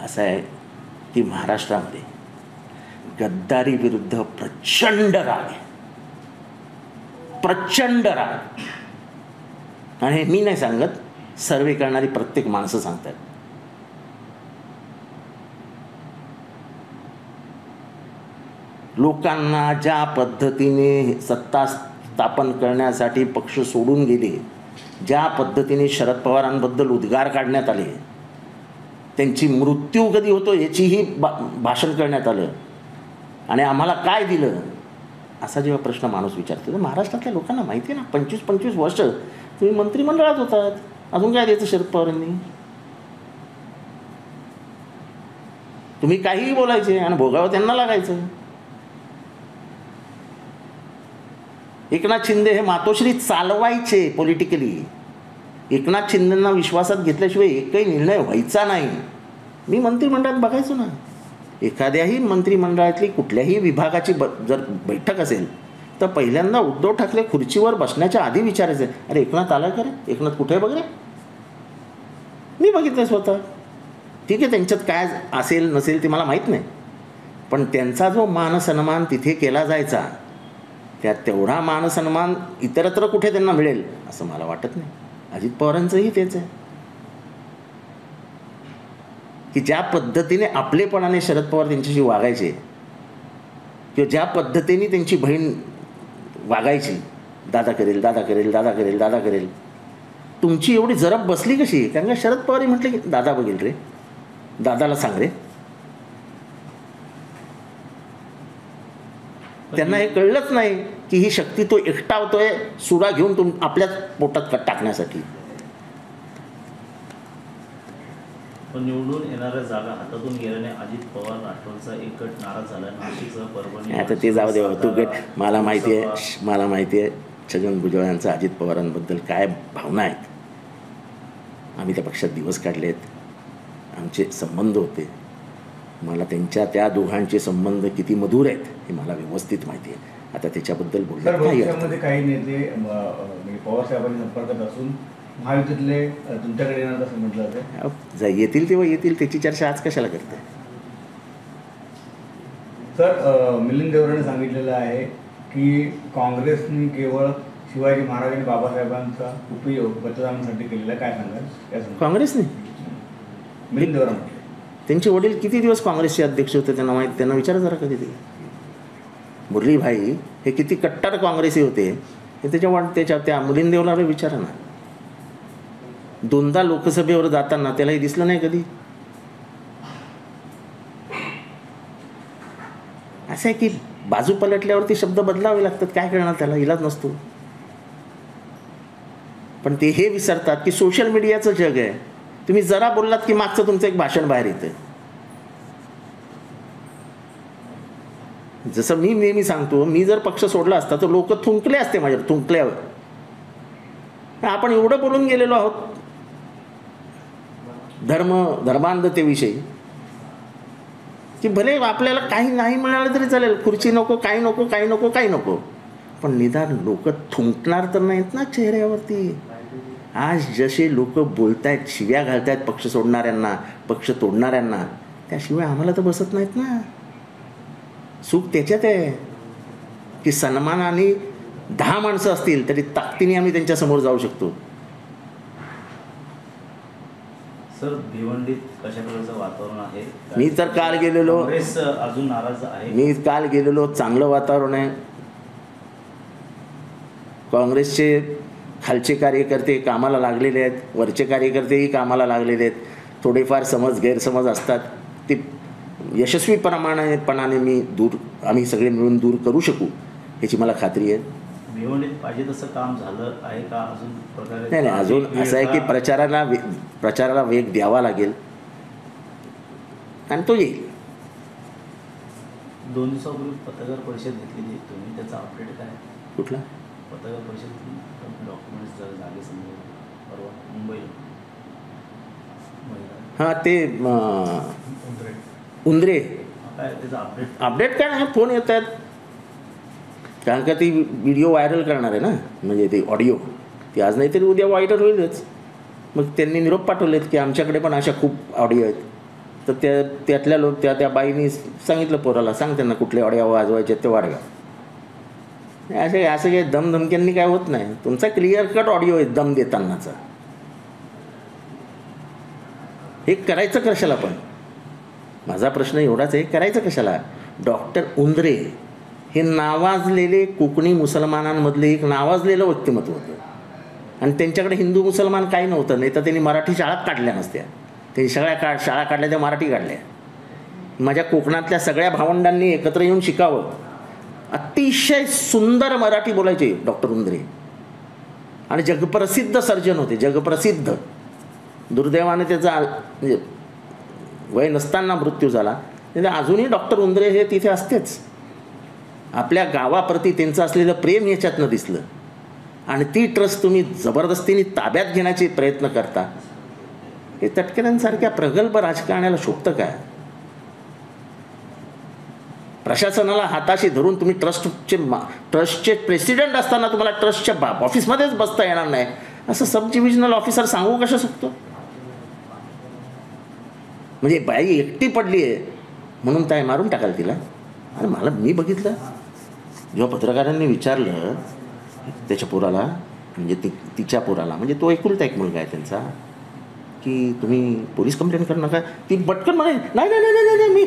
असं आहे की महाराष्ट्रामध्ये गद्दारी विरुद्ध प्रचंड राग आहे, प्रचंड राग. आणि हे मी नाही सांगत, सर्वे करणारी प्रत्येक माणसं सांगतात. लोकांना ज्या पद्धतीने सत्ता स्थापन करण्यासाठी पक्ष सोडून गेले, ज्या पद्धतीने शरद पवारांबद्दल उद्गार काढण्यात आले, त्यांची मृत्यू कधी होतो याचीही भाषण करण्यात आलं, आणि आम्हाला काय दिलं असा जेव्हा प्रश्न माणूस विचारतो, तर महाराष्ट्रातल्या लोकांना माहिती आहे ना, 25-25 वर्ष तुम्ही मंत्रिमंडळात होतात, अजून काय द्यायचं शरद पवारांनी? तुम्ही काहीही बोलायचे आणि भोगावं त्यांना लागायचं. एकनाथ शिंदे हे मातोश्री चालवायचे पॉलिटिकली. एकनाथ शिंदेंना विश्वासात घेतल्याशिवाय एकही निर्णय व्हायचा नाही. मी मंत्रिमंडळात बघायचो ना, एखाद्याही मंत्रिमंडळातली कुठल्याही विभागाची जर बैठक असेल तर पहिल्यांदा उद्धव ठाकरे खुर्चीवर बसण्याच्या आधी विचारायचे, अरे एकनाथ आला का रे, एकनाथ कुठे आहे बघ रे. मी बघितलं स्वतः. ठीक आहे, त्यांच्यात काय असेल नसेल ते मला माहीत नाही, पण त्यांचा जो मानसन्मान तिथे केला जायचा, त्यात तेवढा मानसन्मान इतरत्र कुठे त्यांना मिळेल असं मला वाटत नाही. अजित पवारांचंही तेच आहे की ज्या पद्धतीने आपलेपणाने शरद पवार त्यांच्याशी वागायचे, किंवा ज्या पद्धतीने त्यांची बहीण वागायची, दादा करेल दादा करेल दादा करेल दादा करेल, तुमची एवढी जरब बसली कशी? कारण का शरद पवार म्हटले की दादा बघेल रे, दादाला सांग रे. त्यांना हे कळलंच नाही की ही शक्ती तो एकटावतोय सुरा घेऊन आपल्याच पोटात टाकण्यासाठी. पण निवडून येणाऱ्या जागा हातातून गेल्याने अजित पवार राष्ट्रवादीचा एक गट नाराज झाला. नाशिकसह परभणी. आता ते जाऊ दे, तू गट. मला माहिती आहे छगन भुजबळ यांचा अजित पवारांबद्दल काय भावना आहेत. आम्ही त्या पक्षात दिवस काढलेत, आमचे संबंध होते. मला त्या दोघांचे संबंध किती मधुर आहेत हे मला व्यवस्थित माहिती आहे. आता त्याच्याबद्दल बोलण्यात काही अर्थ नाही. काही नेते पवार साहेबांनी संपर्कात असून महायुतीतले तुमच्याकडे येणार असं म्हटलं जातं. येतील तेव्हा येतील, त्याची चर्चा आज कशाला करते? सर, मिलिंद देवराने सांगितलेलं आहे की काँग्रेसने केवळ शिवाजी महाराज आणि बाबासाहेबांचा उपयोग मतदानासाठी केलेला. काय सांगाल? काँग्रेसने? मिलिंद देवराने त्यांचे वडील किती दिवस काँग्रेसचे अध्यक्ष होते त्यांना माहीत. त्यांना विचारा जरा कधी ते. मुरलीभाई हे किती कट्टर काँग्रेसी होते हे त्याच्या त्या मिलिंद देवराने विचारा ना. 2दा लोकसभेवर जाताना त्यालाही दिसलं नाही कधी. असं आहे की बाजू पलटल्यावरती शब्द बदलावे लागतात, काय करणार, त्याला इलाज नसतो. पण ते हे विसरतात की सोशल मीडियाचं जग आहे. तुम्ही जरा बोललात की मागचं तुमचं एक भाषण बाहेर येतं. जसं मी नेहमी सांगतो, मी जर पक्ष सोडला असता तर लोक थुंकले असते माझ्यावर, थुंकल्यावर. आपण एवढं बोलून गेलेलो आहोत धर्मांधतेविषयी की भले आपल्याला काही नाही मिळालं तरी चालेल, खुर्ची नको, काही नको, काही नको, काही नको, पण निदान लोक थुंकणार तर नाहीत ना चेहऱ्यावरती. आज जसे लोक बोलतायत, शिव्या घालतायत पक्ष सोडणाऱ्यांना, पक्ष तोडणाऱ्यांना, त्याशिवाय आम्हाला तर बसत नाहीत ना. सुख त्याच्यात आहे की सन्मानाने 10 माणसं असतील तरी ताकदीने आम्ही त्यांच्यासमोर जाऊ शकतो. सर, भिवंडीत कशा प्रकारचं वातावरण आहे? मी तर काल गेलेलो, काँग्रेस अजून नाराज आहे. मी काल गेलेलो, चांगलं वातावरण आहे. काँग्रेसचे खालचे कार्यकर्ते कामाला लागलेले आहेत, वरचे कार्यकर्तेही कामाला लागलेले आहेत. थोडेफार गैरसमज असतात, ते यशस्वीपणाने आम्ही सगळे मिळून दूर करू शकू याची मला खात्री आहे. भिवंडीत पाहिजे तसं काम झालं आहे का अजून प्रकारे? नाही, अजून असं आहे की प्रचाराला वेग द्यावा लागेल आणि तो येईल. 2 दिवसापूर्वी पत्रकार परिषद घेतलेली आहे तुम्ही, त्याचा अपडेट काय? कुठला पत्रकार परिषद? डॉक्युमेंट्स झाले समोर परवा मुंबईला. हां, ते उंदरे. काय त्याचा अपडेट काय नाही, फोन येत आहेत. कारण का ती व्हिडिओ व्हायरल करणार आहे ना, म्हणजे ते ऑडिओ, ती आज नाही तरी उद्या व्हायरल होईलच. मग त्यांनी निरोप पाठवलेत की आमच्याकडे पण अशा खूप ऑडिओ आहेत. तर त्यातल्या लोक त्या बाईनी सांगितलं पोराला, सांग त्यांना कुठले ऑडिओ वाजवायचे ते वाढवा. असं काही दमधमक्यांनी काय होत नाही. तुमचा क्लिअर कट ऑडिओ आहे दम देतानाचा. हे करायचं कशाला? पण माझा प्रश्न एवढाच आहे, करायचं कशाला? डॉक्टर उंद्रे हे नावाजलेले कोकणी मुसलमानांमधले एक नावाजलेलं व्यक्तिमत्व होतं. आणि त्यांच्याकडे हिंदू मुसलमान काही नव्हतं. नाही तर त्यांनी मराठी शाळाच काढल्या नसत्या. त्यांनी सगळ्या शाळा काढल्या त्या मराठी काढल्या. माझ्या कोकणातल्या सगळ्या भावंडांनी एकत्र येऊन शिकावं. अतिशय सुंदर मराठी बोलायचे डॉक्टर उंद्रे. आणि जगप्रसिद्ध सर्जन होते, जगप्रसिद्ध. दुर्दैवाने त्याचा म्हणजे वय नसताना मृत्यू झाला. म्हणजे अजूनही डॉक्टर उंद्रे हे तिथे असतेच. आपल्या गावाप्रती त्यांचं असलेलं प्रेम याच्यातनं दिसलं. आणि ती ट्रस्ट तुम्ही जबरदस्तीने ताब्यात घेण्याचे प्रयत्न करता. हे तटकरेंसारख्या प्रगल्भ राजकारण्याला शोभतं काय? प्रशासनाला हाताशी धरून तुम्ही ट्रस्टचे प्रेसिडेंट असताना तुम्हाला ट्रस्टच्या ऑफिसमध्येच बसता येणार नाही असं सब डिव्हिजनल ऑफिसर सांगू कसं शकतो? म्हणजे बाई एकटी पडली आहे म्हणून काय मारून टाकाल तिला? आणि मी बघितलं जेव्हा पत्रकारांनी विचारलं त्याच्या पोराला, म्हणजे तिच्या पोराला, म्हणजे तो एकुलता एक मुलगा आहे त्यांचा, की तुम्ही पोलीस कंप्लेंट करू नका. ती पटकन म्हणे नाही नाही नाही नाही मी.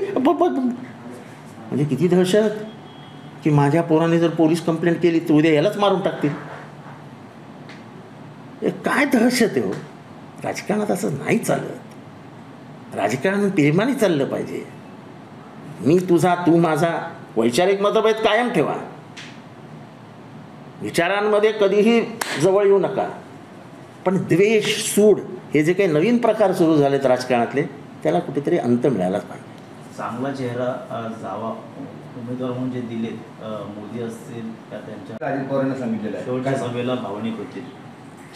म्हणजे किती दहशत की माझ्या पोराने जर पोलीस कंप्लेंट केली तर उद्या यालाच मारून टाकतील. काय दहशत आहे हो. राजकारणात असं नाही चालत. राजकारण प्रेमाने चाललं पाहिजे. मी तुझा, तू माझा. वैचारिक मतभेद कायम ठेवा. विचारांमध्ये कधीही जवळ येऊ नका. पण द्वेष, सूड हे जे काही नवीन प्रकार सुरू झालेत राजकारणातले, त्याला कुठेतरी अंत मिळालाच पाहिजे. चांगला चेहरा जावा उमेदवार म्हणून जे दिलेत, मोदी असतील का त्यांच्या अजित पवारांना सांगितलेलं आहे शेवटच्या सभेला भावनिक होतील.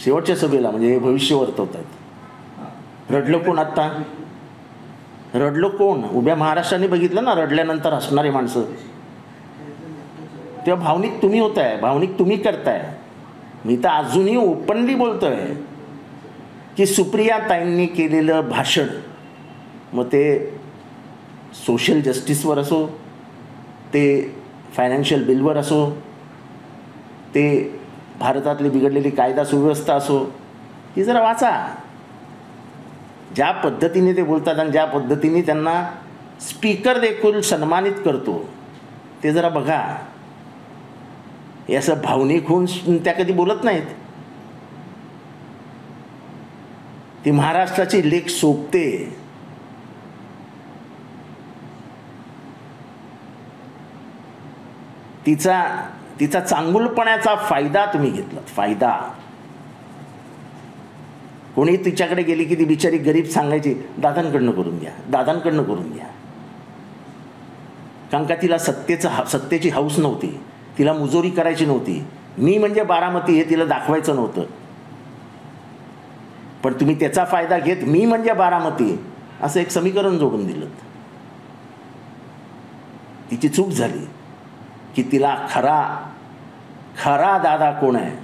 शेवटच्या सभेला म्हणजे हे भविष्य वर्तवत आहेत. रडलं कोण आत्ता? रडलं कोण? उभ्या महाराष्ट्राने बघितलं ना रडल्यानंतर हसणारी माणसं. तेव्हा भावनिक तुम्ही होताय, भावनिक तुम्ही करताय. मी तर अजूनही ओपनली बोलतोय की सुप्रिया ताईंनी केलेलं भाषण, मग ते सोशल जस्टिसवर असो, ते फायनान्शियल बिलवर असो, ते भारतातली बिघडलेली कायदा सुव्यवस्था असो, ती जरा वाचा. ज्या पद्धतीने ते बोलतात आणि ज्या पद्धतीने त्यांना स्पीकर देखील सन्मानित करतो ते जरा बघा. हे असं भावनिक होऊन त्या कधी बोलत नाहीत. ती महाराष्ट्राची लेख शोभते. तिचा चांगुलपणाचा फायदा तुम्ही घेतलात. फायदा. कोणी तिच्याकडे गेली की ती बिचारी गरीब सांगायची दादांकडनं करून घ्या, दादांकडनं करून घ्या. कारण का तिला सत्तेची हौस नव्हती. तिला मुजोरी करायची नव्हती. मी म्हणजे बारामती हे तिला दाखवायचं नव्हतं. पण तुम्ही त्याचा फायदा घेत मी म्हणजे बारामती असं एक समीकरण जोडून दिलं. तिची चूक झाली की तिला खरा दादा कोण आहे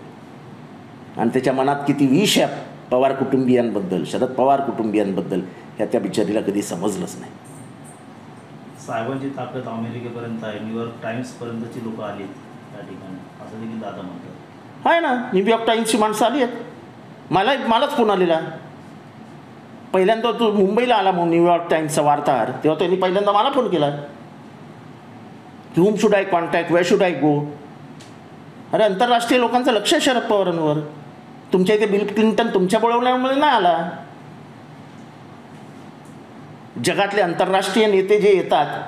आणि त्याच्या मनात किती विष आहे पवार कुटुंबियांबद्दल, शरद पवार कुटुंबियांबद्दल, ह्या त्या बिचारीला कधी समजलंच नाही. साहेबांची ताकद अमेरिकेपर्यंत आहे. न्यूयॉर्क टाइम्सपर्यंतची लोक आली त्या ठिकाणी असं देखील दादा म्हणतात. आहे ना, न्यूयॉर्क टाइम्सची माणसं आली आहेत. मलाच फोन आलेला. पहिल्यांदा तो मुंबईला आला म्हणून न्यूयॉर्क टाइम्सचा वार्ताहर, तेव्हा त्यांनी पहिल्यांदा मला फोन केला. whom should I contact, where should I go? अरे आंतरराष्ट्रीय लोकांचं लक्ष आहे शरद पवारांवर. तुमच्या इथे बिल क्लिंटन तुमच्या बोलवण्यामुळे नाही आला. जगातले आंतरराष्ट्रीय नेते जे येतात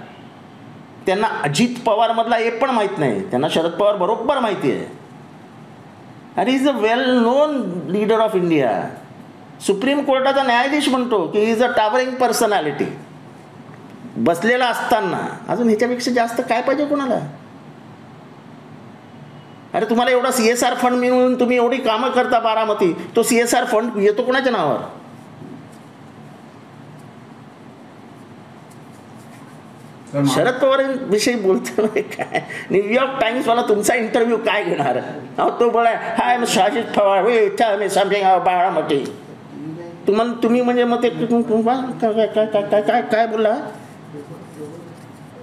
त्यांना अजित पवारमधला एक पण माहीत नाही. त्यांना शरद पवार बरोबर माहिती आहे. अरे is a well non leader of India. Supreme कोर्टाचा न्यायाधीश म्हणतो की इज अ टावरिंग पर्सनॅलिटी. बसलेला असताना अजून ह्याच्यापेक्षा जास्त काय पाहिजे कोणाला? अरे तुम्हाला एवढा CSR फंड मिळून तुम्ही एवढी कामं करता बारामती, तो CSR फंड येतो कोणाच्या नावावर? शरद पवारांविषयी बोलतो काय? न्यूयॉर्क टाइम्सवाला तुमचा इंटरव्ह्यू काय घेणार? अहो तो बोला hi Shajid Pawar, we tell me something about Baramati. तुम्ही म्हणजे मग ते काय बोलला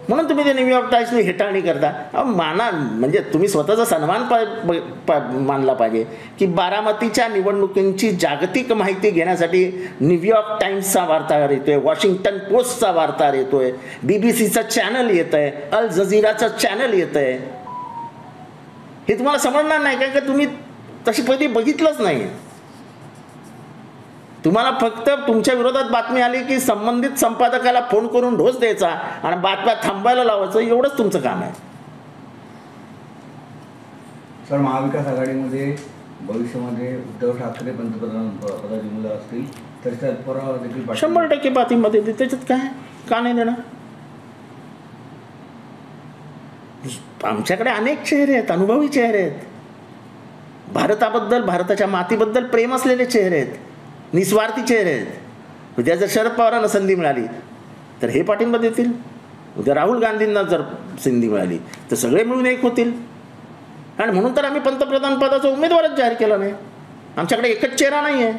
म्हणून तुम्ही ते न्यूयॉर्क टाइम्सने हेटाळणी करता. अहो माना, म्हणजे तुम्ही स्वतःचा सन्मान मानला पाहिजे की बारामतीच्या निवडणुकींची जागतिक माहिती घेण्यासाठी न्यूयॉर्क टाइम्सचा वार्ताहर येतोय, वॉशिंग्टन पोस्टचा वार्ताहर येतोय, BBC चॅनल येत आहे, अल जझीराचं चॅनल येत आहे. हे तुम्हाला समजणार नाही का तुम्ही तशी कधी बघितलंच नाही. तुम्हाला फक्त तुमच्या विरोधात बातमी आली की संबंधित संपादकाला फोन करून ढोस द्यायचा आणि बातम्या थांबायला लावायचं, एवढंच तुमचं काम आहे. सर, महाविकास आघाडीमध्ये भविष्यामध्ये उद्धव ठाकरे पंतप्रधान पदाधिकारी असतील तर त्यात देखील 100% पाठिंबा देते. त्याच्यात काय, का नाही देणार? आमच्याकडे अनेक चेहरे आहेत, अनुभवी चेहरे आहेत, भारताबद्दल, भारताच्या मातीबद्दल प्रेम असलेले चेहरे आहेत, निस्वार्थी चेहरे आहेत. उद्या जर शरद पवारांना संधी मिळाली तर हे पाठिंबा देतील. उद्या राहुल गांधींना जर संधी मिळाली तर सगळे मिळून एक होतील. आणि म्हणून तर आम्ही पंतप्रधान पदाचा उमेदवारच जाहीर केला नाही. आमच्याकडे एकच चेहरा नाही आहे.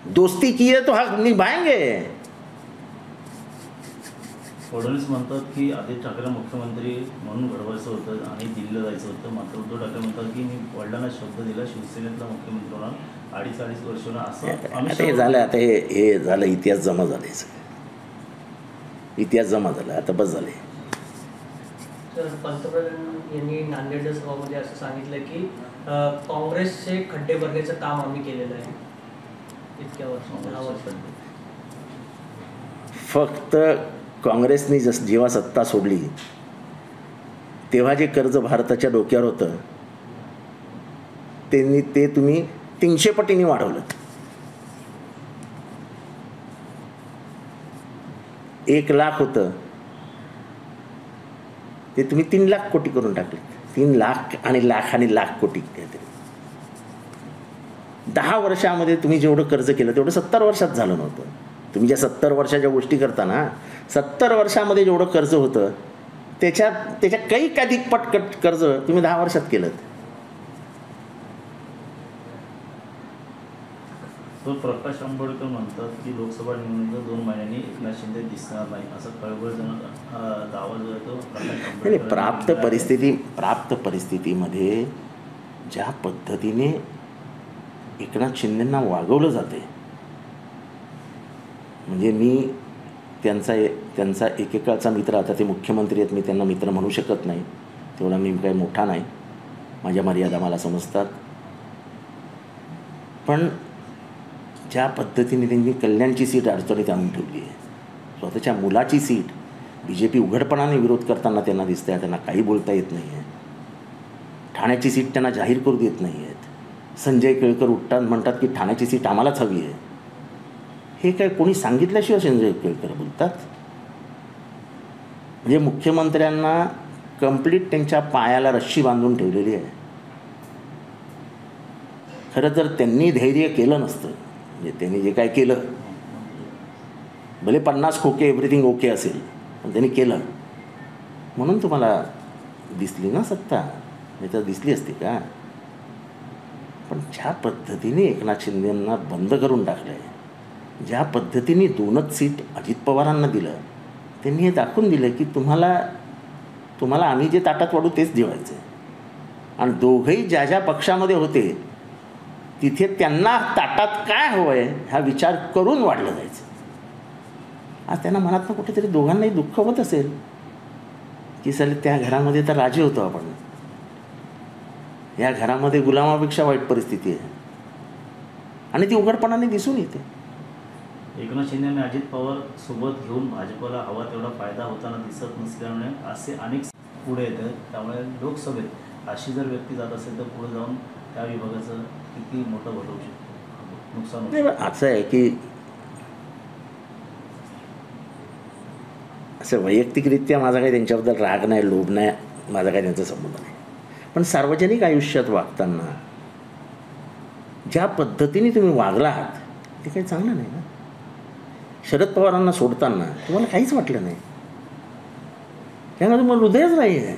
दोस्ती की है तो हक निभाएंगे. फडणवीस म्हणतात की आदित्य ठाकरे मुख्यमंत्री म्हणून घडवायचं होतं आणि दिल्लीला जायचं होतं. मात्र उद्धव ठाकरे म्हणतात की मी वडिलांना शब्द दिला, शिवसेनेतला मुख्यमंत्री होणार, 2.5 वर्ष होणार असं. आता हे झालं, आता हे झालं, इतिहास जमा झाले, इतिहास जमा झाला, आता बस झाले. तर पंतप्रधान यांनी नांदेड सभामध्ये असं सांगितलं की काँग्रेसचे खड्डे भरण्याचं काम आम्ही केलेलं आहे इतक्या वर्ष, 10 वर्ष. फक्त काँग्रेसने जेव्हा सत्ता सोडली तेव्हा जे कर्ज भारताच्या डोक्यावर होतं ते तुम्ही 300 पटीने वाढवलं. 1 लाख होतं ते तुम्ही 3 लाख कोटी करून टाकले. 3 लाख आणि लाख कोटी. 10 वर्षामध्ये तुम्ही जेवढं कर्ज केलं तेवढं 70 वर्षात झालं नव्हतं. तुम्ही ज्या 70 वर्षाच्या गोष्टी करता ना, 70 वर्षामध्ये जेवढं कर्ज होतं त्याच्या काही अधिक पटकट कर्ज तुम्ही 10 वर्षात केलं. तो प्रकाश आंबेडकर म्हणतात की लोकसभा निवडणुकीत 2 महिन्यांनी एकनाथ शिंदे दिसणार नाही, असा खळबळजनक दावा जो आहे तो प्रकाश आंबेडकर. प्राप्त परिस्थितीमध्ये ज्या पद्धतीने एकनाथ शिंदेंना वागवलं जाते, म्हणजे मी त्यांचा एकेकाळचा मित्र, आता ते मुख्यमंत्री आहेत, मी त्यांना मित्र म्हणू शकत नाही, तेवढा मी काही मोठा नाही, माझ्या मर्यादा मला समजतात. पण ज्या पद्धतीने त्यांनी कल्याणची सीट अडचणीत आणून ठेवली आहे, स्वतःच्या मुलाची सीट BJP उघडपणाने विरोध करताना त्यांना दिसतं आहे, त्यांना काही बोलता येत नाही आहे. ठाण्याची सीट त्यांना जाहीर करू देत नाही आहेत. संजय केळकर उठतात, म्हणतात की ठाण्याची सीट आम्हालाच हवी आहे. हे काय कोणी सांगितल्याशिवाय संजय केळकर बोलतात? म्हणजे मुख्यमंत्र्यांना कंप्लीट त्यांच्या पायाला रश्शी बांधून ठेवलेली आहे. खरं तर त्यांनी धैर्य केलं नसतं, म्हणजे त्यांनी जे काय केलं, भले 50 खोके एव्हरीथिंग ओके असेल, पण त्यांनी केलं म्हणून तुम्हाला दिसली ना सत्ता, नाही तर दिसली असती का? पण ज्या पद्धतीने एकनाथ शिंदेंना बंद करून टाकलं आहे, ज्या पद्धतीने 2च सीट अजित पवारांना दिलं, त्यांनी हे दाखवून दिलं की तुम्हाला आम्ही जे ताटात वाढू तेच जेवायचं आहे. आणि दोघंही ज्या पक्षामध्ये होते तिथे त्यांना ताटात काय हवं आहे हा विचार करून वाढलं जायचं. आज त्यांना मनातनं कुठेतरी दोघांनाही दुःख होत असेल की सर त्या घरामध्ये तर राजे होतो आपण, या घरामध्ये गुलामापेक्षा वाईट परिस्थिती आहे, आणि ती उघडपणाने दिसून येते. एकनाथ शिंदेने अजित पवार सोबत घेऊन भाजपला हवा तेवढा फायदा होताना दिसत नसल्यामुळे असे अनेक पुढे येतात. त्यामुळे लोकसभेत अशी जर व्यक्ती जात असेल तर पुढे जाऊन त्या विभागाचं किती मोठं भरवू शकतो, नुकसान होऊ शकतं. असं आहे की असं वैयक्तिकरित्या माझा काही त्यांच्याबद्दल राग नाही, लोभ नाही, माझा काही त्यांचा संबंध नाही. पण सार्वजनिक आयुष्यात वागताना ज्या पद्धतीने तुम्ही वागला आहात ते काही चांगलं नाही ना. शरद पवारांना सोडताना तुम्हाला काहीच वाटलं नाही, त्यामुळे तुम्हाला हृदयच नाही आहे.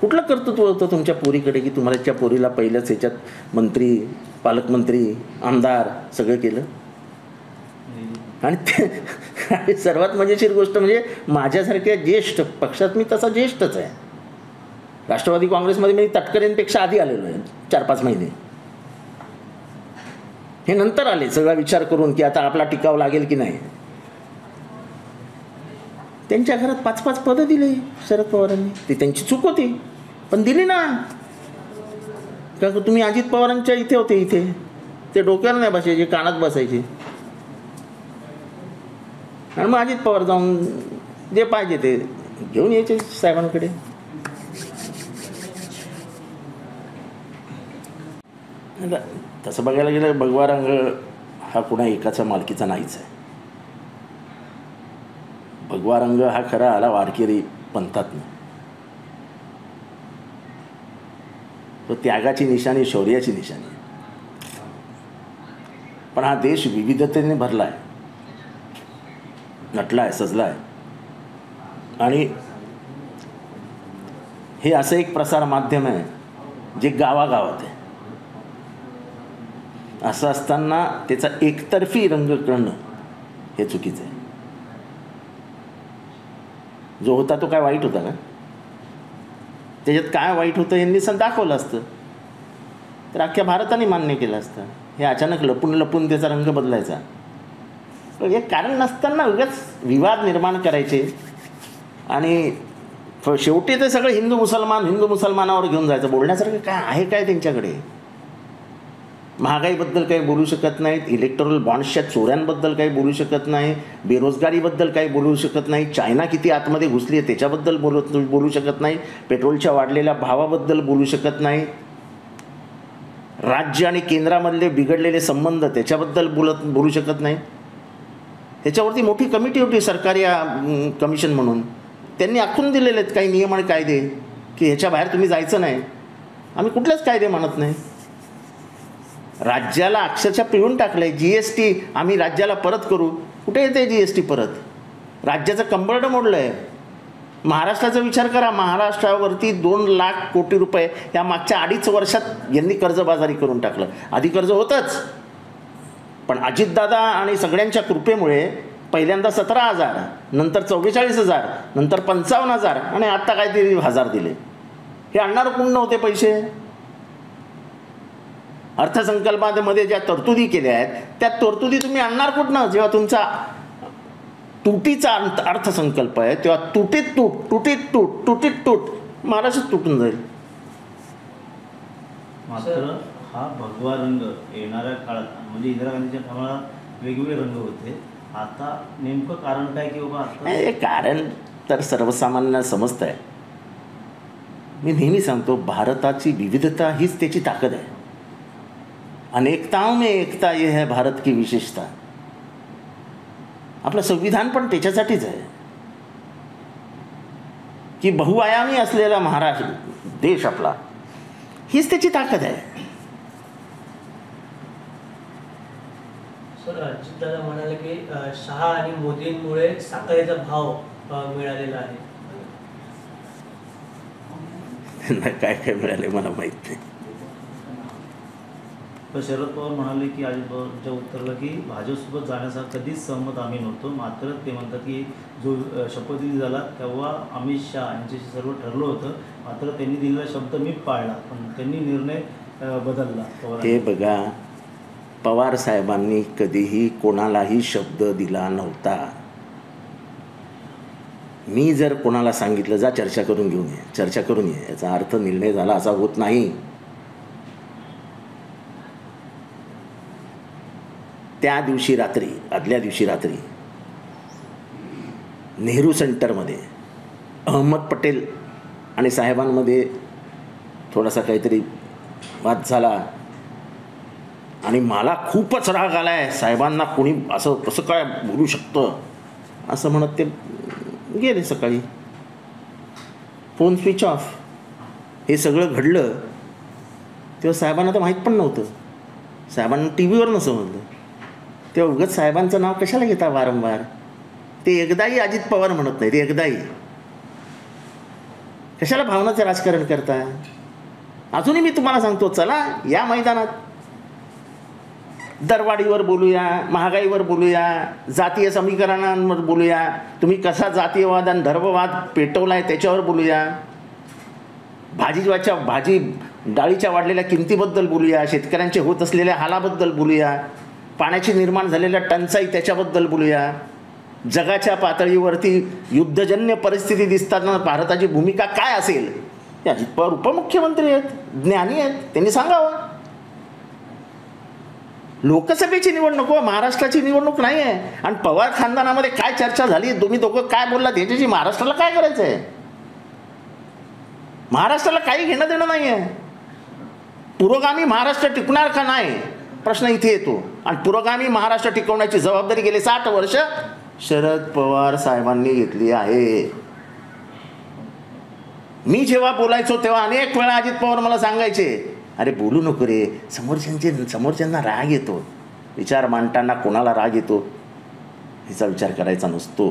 कुठलं कर्तृत्व होतं तुमच्या पोरीकडे की तुम्हाला त्या पोरीला पहिल्याच ह्याच्यात मंत्री, पालकमंत्री, आमदार सगळं केलं? आणि आणि सर्वात मजेशीर गोष्ट म्हणजे माझ्यासारख्या ज्येष्ठ पक्षात मी तसा ज्येष्ठच आहे. राष्ट्रवादी काँग्रेसमध्ये मी तटकरेंपेक्षा आधी आलेलो आहे 4-5 महिने. हे नंतर आले सगळा विचार करून की आता आपला टिकाव लागेल की नाही. त्यांच्या घरात 5-5 पदं दिले शरद पवारांनी. ती त्यांची चूक होती पण दिली ना. का तुम्ही अजित पवारांच्या इथे होते, इथे ते डोक्याला नाही बसायचे, कानात बसायचे. आणि मग अजित पवार जाऊन जे पाहिजे ते घेऊन यायचे साहेबांकडे. तसं बघायला गेलं भगवा रंग हा कुणा एकाचा मालकीचा नाहीच आहे. भगवा रंग हा खरा आला वारकरी पंथातनं. तो त्यागाची निशाणी, शौर्याची निशाणी. पण हा देश विविधतेने भरला आहे, नटला आहे, सजला आहे. आणि हे असं एक प्रसार माध्यम आहे जे गावागावात आहे. असं असताना त्याचा एकतर्फी रंग करणं हे चुकीचं आहे. जो होता तो काय वाईट होता का? त्याच्यात काय वाईट होतं यांनी दाखवलं असतं तर अख्ख्या भारताने मान्य केलं असतं. हे अचानक लपून लपून त्याचा रंग बदलायचा हे कारण नसताना उगाच विवाद निर्माण करायचे. आणि शेवटी ते सगळं हिंदू मुसलमानावर घेऊन जायचं. बोलण्यासारखं काय आहे काय त्यांच्याकडे? महागाईबद्दल काही बोलू शकत नाहीत, इलेक्टोरल बॉन्ड्सच्या चोऱ्यांबद्दल काही बोलू शकत नाही, बेरोजगारीबद्दल काही बोलू शकत नाही, चायना किती आतमध्ये घुसली आहे त्याच्याबद्दल बोलू शकत नाही, पेट्रोलच्या वाढलेल्या भावाबद्दल बोलू शकत नाही, राज्य आणि केंद्रामधले बिघडलेले संबंध त्याच्याबद्दल बोलू शकत नाही. त्याच्यावरती मोठी कमिटी होती सरकारी कमिशन म्हणून. त्यांनी आखून दिलेले आहेत काही नियम आणि कायदे की ह्याच्या बाहेर तुम्ही जायचं नाही. आम्ही कुठलेच कायदे मानत नाही. राज्याला अक्षरशः पिळून टाकलं आहे. GST आम्ही राज्याला परत करू. कुठे येते GST परत? राज्याचं कंबरडं मोडलं आहे. महाराष्ट्राचा विचार करा. महाराष्ट्रावरती 2 लाख कोटी रुपये या मागच्या 2.5 वर्षात यांनी कर्जबाजारी करून टाकलं. आधी कर्ज होतंच पण अजितदादा आणि सगळ्यांच्या कृपेमुळे पहिल्यांदा 17,000, नंतर 44,000, नंतर 55,000 आणि आत्ता काहीतरी 1,000 दिले. हे आणणार कोण नव्हते पैसे? अर्थसंकल्पामध्ये ज्या तरतुदी केल्या आहेत त्या तरतुदी तुम्ही आणणार कुठनं? जेव्हा तुमचा तुटीचा अर्थसंकल्प आहे तेव्हा तुटीत तूट महाराष्ट्र तुटून जाईल. मात्र हा भगवा रंग येणाऱ्या काळात म्हणजे इंदिरा गांधीच्या काळाला वेगवेगळे रंग होते. आता नेमकं कारण काय की बाबा आता हे कारण तर सर्वसामान्यांना समजतं आहे. मी नेहमी सांगतो भारताची विविधता हीच त्याची ताकद आहे. अनेकताओं में एकता ये है भारत की विशेषता. आपलं संविधान पण त्याच्यासाठीच आहे की बहुआयामी असलेला महाराष्ट्र देश आपला हीच त्याची ताकद आहे. सर अजितदादा म्हणाले की शहा आणि मोदींमुळे साखरेचा भाव मिळालेला आहे. त्यांना काय काय मिळाले मला माहीत नाही. तर शरद पवार म्हणाले की अजित पवारच्या उत्तरला की भाजपसोबत जाण्याचा कधीच सहमत आम्ही नव्हतो. मात्र ते म्हणतात की जो शपथविधी झाला तेव्हा अमित शहा यांच्याशी सर्व ठरलं होतं. मात्र त्यांनी दिलेला शब्द मी पाळला पण त्यांनी निर्णय बदलला. हे बघा पवार साहेबांनी कधीही कोणालाही शब्द दिला नव्हता. मी जर कोणाला सांगितलं जा चर्चा करून घेऊन ये, चर्चा करून ये, याचा अर्थ निर्णय झाला असा होत नाही. त्या दिवशी रात्री आदल्या दिवशी रात्री नेहरू सेंटरमध्ये अहमद पटेल आणि साहेबांमध्ये थोडासा काहीतरी वाद झाला आणि मला खूपच राग आला आहे. साहेबांना कोणी असं कसं काय बोलू शकतं असं म्हणत ते गेले. सकाळी फोन स्विच ऑफ. हे सगळं घडलं तेव्हा साहेबांना तर माहीत पण नव्हतं. साहेबांना टी व्हीवर न समजलं. तेव्हा उगाच साहेबांचं नाव कशाला घेता वारंवार? ते एकदाही अजित पवार म्हणत नाही. ते एकदाही कशाला भावनाचं राजकारण करताय? अजूनही मी तुम्हाला सांगतो, चला या मैदानात दरवाढीवर बोलूया, महागाईवर बोलूया, जातीय समीकरणांवर बोलूया, तुम्ही कसा जातीयवाद आणि धर्मवाद पेटवलाय त्याच्यावर बोलूया, भाजी डाळीच्या वाढलेल्या किमतीबद्दल बोलूया, शेतकऱ्यांचे होत असलेल्या हालाबद्दल बोलूया, पाण्याची निर्माण झालेल्या टंचाई त्याच्याबद्दल बोलूया. जगाच्या पातळीवरती युद्धजन्य परिस्थिती दिसताना भारताची भूमिका काय असेल? हे अजित पवार उपमुख्यमंत्री आहेत, ज्ञानी आहेत, त्यांनी सांगावं. लोकसभेची निवडणूक महाराष्ट्राची निवडणूक नाही आहे. आणि पवार खानदानामध्ये काय चर्चा झाली, तुम्ही दोघं काय बोललात याच्याशी महाराष्ट्राला काय करायचं आहे? महाराष्ट्राला काही घेणं देणं नाही आहे. पुरोगामी महाराष्ट्र टिकणार का नाही प्रश्न इथे येतो. आणि पुरोगामी महाराष्ट्र टिकवण्याची जबाबदारी गेली 60 वर्ष शरद पवार साहेबांनी घेतली आहे. मी जेव्हा बोलायचो तेव्हा अनेक वेळा अजित पवार मला सांगायचे, अरे बोलू नको रे, समोरच्यांना राग येतो. विचार मांडताना कोणाला राग येतो हिचा विचार करायचा नसतो,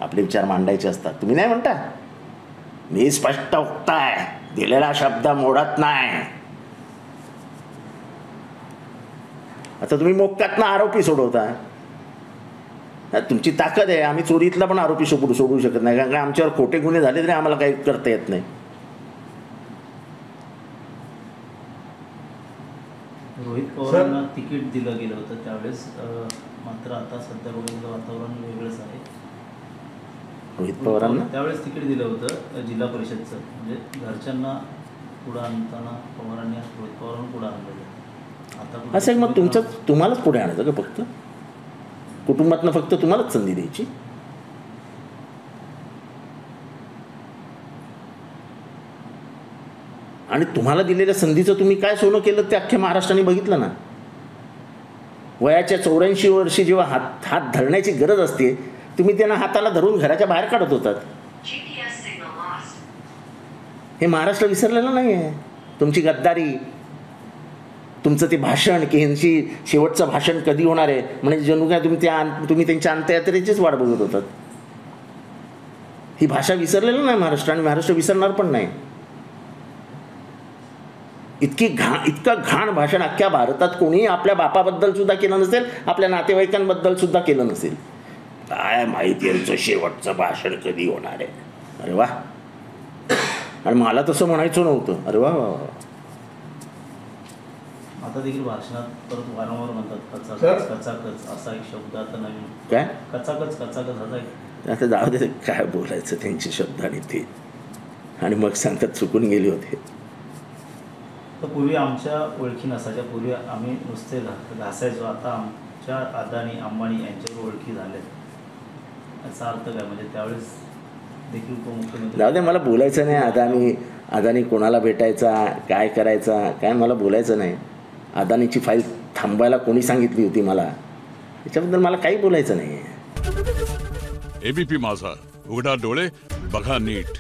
आपले विचार मांडायचे असतात. तुम्ही नाही म्हणता, मी स्पष्ट वक्ताय, दिलेला शब्द मोडत नाही. आता तुम्ही मोक्कातनं आरोपी सोडवता, तुमची ताकद आहे. आम्ही चोरीतला पण आरोपी सोडू शकत नाही, कारण का आमच्यावर खोटे गुन्हे झाले तरी आम्हाला काही करता येत नाही. रोहित पवारांना तिकीट दिलं गेलं होतं त्यावेळेस, मात्र आता सध्या बघितलं वातावरण वेगळंच आहे. रोहित पवारांना त्यावेळेस तिकीट दिलं होतं जिल्हा परिषदचं, म्हणजे घरच्यांना पुढं आणताना पवारांनी रोहित पवारांना पुढं आणलेलं. आता असं मग तुम्हालाच पुढे आणायचं का? फक्त कुटुंबातनं फक्त तुम्हालाच संधी द्यायची? आणि तुम्हाला दिलेल्या संधीचं तुम्ही काय सोनं केलं ते अख्ख्या महाराष्ट्राने बघितलं ना. वयाच्या 84 वर्षी जेव्हा हात धरण्याची गरज असते, तुम्ही त्यांना हाताला धरून घराच्या बाहेर काढत होतात. हे महाराष्ट्र विसरलेलं नाही आहे. तुमची गद्दारी, तुमचं ते भाषण की ह्यांची शेवटचं भाषण कधी होणार आहे म्हणजे जणू काय तुम्ही त्यांच्या अंत्ययात्रेचीच वाट बघत होतात. ही भाषा विसरलेलं नाही महाराष्ट्र, आणि महाराष्ट्र विसरणार पण नाही. इतकं घाण भाषण अख्ख्या भारतात कोणी आपल्या बापाबद्दल सुद्धा केलं नसेल, आपल्या नातेवाईकांबद्दल सुद्धा केलं नसेल. काय माहिती यांचं शेवटचं भाषण कधी होणार आहे. अरे वा. आणि मला तसं म्हणायचं नव्हतं. अरे वा वा. आता देखील भाषणात परत वारंवार म्हणतात कचाकच कचाकच असा एक शब्द आता नवीन. काय कचाकच कचाकच असा एक. आता जाऊ दे, काय बोलायचं त्यांचे शब्द आणि ते, आणि मग सांगतात चुकून गेले होते. तर पूर्वी आमच्या ओळखी नसायच्या, पूर्वी आम्ही नुसते घासायचो, आता आमच्या अदानी अंबानी यांच्यावर ओळखी झाल्यात. याचा अर्थ काय? म्हणजे त्यावेळेस देखील उपमुख्यमंत्री. जाऊ दे, मला बोलायचं नाही. अदानी कोणाला भेटायचा, काय करायचा, काय मला बोलायचं नाही. अदानीची फाईल थांबवायला कोणी सांगितली होती मला, त्याच्याबद्दल मला काही बोलायचं नाही. एबीपी माझा, उघडा डोळे बघा नीट.